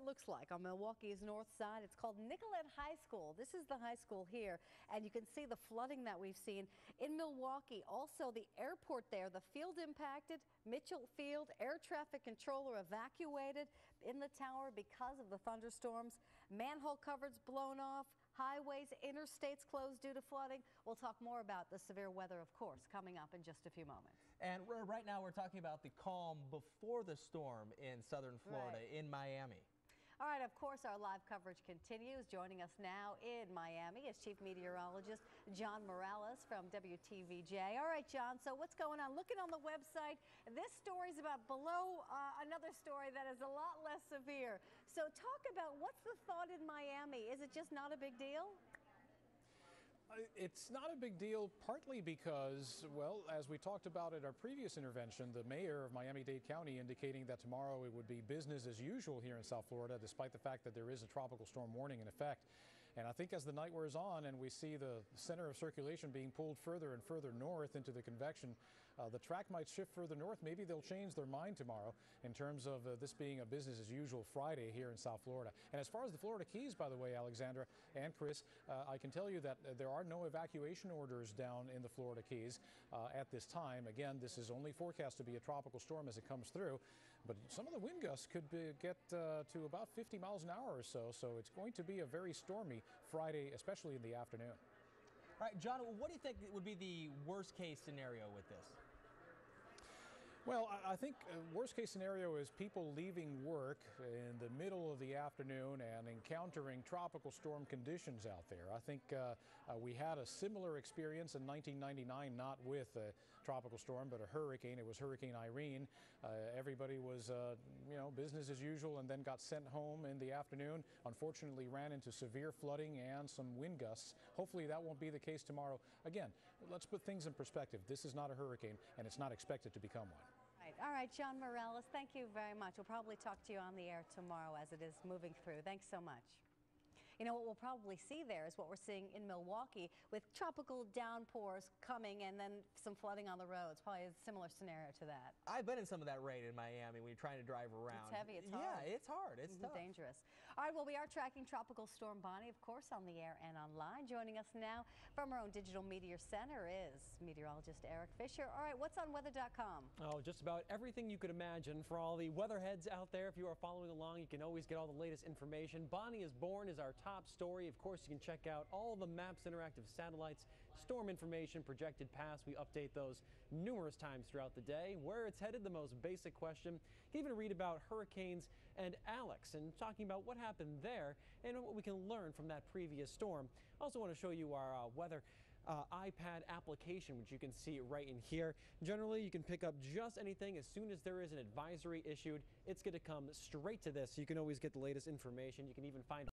looks like on Milwaukee's north side. It's called Nicollet High School. This is the high school here, and you can see the flooding that we've seen in Milwaukee. Also, the airport there, the field impacted, Mitchell Field, air traffic controller evacuated in the tower because of the thunderstorms. Manhole covers blown off, highways, interstates closed due to flooding. We'll talk more about the severe weather, of course, coming up in just a few moments. And right now we're talking about the calm before the storm in southern Florida, in Miami. All right, of course, our live coverage continues. Joining us now in Miami is Chief Meteorologist John Morales from WTVJ. All right, John, so what's going on? Looking on the website, this story is about below another story that is a lot less severe. So talk about what's the thought in Miami? Is it just not a big deal? It's not a big deal, partly because, well, as we talked about at our previous intervention, the mayor of Miami-Dade County indicating that tomorrow it would be business as usual here in South Florida, despite the fact that there is a tropical storm warning in effect. And I think as the night wears on and we see the center of circulation being pulled further and further north into the convection, the track might shift further north. Maybe they'll change their mind tomorrow in terms of this being a business as usual Friday here in South Florida. And as far as the Florida Keys, by the way, Alexandra and Chris, I can tell you that there are no evacuation orders down in the Florida Keys at this time. Again, this is only forecast to be a tropical storm as it comes through, but some of the wind gusts could get to about 50 miles an hour or so, so it's going to be a very stormy Friday, especially in the afternoon. All right, John, what do you think would be the worst case scenario with this? Well, I think worst case scenario is people leaving work in the middle of the afternoon and encountering tropical storm conditions out there. I think we had a similar experience in 1999, not with a tropical storm, but a hurricane. It was Hurricane Irene. Everybody was, business as usual, and then got sent home in the afternoon. Unfortunately, ran into severe flooding and some wind gusts. Hopefully that won't be the case tomorrow. Again, let's put things in perspective. This is not a hurricane, and it's not expected to become one. All right, John Morales, thank you very much. We'll probably talk to you on the air tomorrow as it is moving through. Thanks so much. You know, what we'll probably see there is what we're seeing in Milwaukee with tropical downpours coming and then some flooding on the roads. Probably a similar scenario to that. I've been in some of that rain in Miami when you're trying to drive around. It's heavy, it's hard. Yeah, it's hard. It's tough. Dangerous. All right, well, we are tracking Tropical Storm Bonnie, of course, on the air and online. Joining us now from our own Digital Meteor Center is meteorologist Eric Fisher. All right, what's on weather.com? Oh, just about everything you could imagine. For all the weatherheads out there, if you are following along, you can always get all the latest information. Bonnie is born is our top story. Of course, you can check out all the maps, interactive satellites, storm information, projected paths. We update those numerous times throughout the day. Where it's headed, the most basic question. You can even read about hurricanes and Alex and talking about what happened there and what we can learn from that previous storm. I also want to show you our weather iPad application, which you can see right in here. Generally, you can pick up just anything. As soon as there is an advisory issued, it's going to come straight to this. So you can always get the latest information. You can even find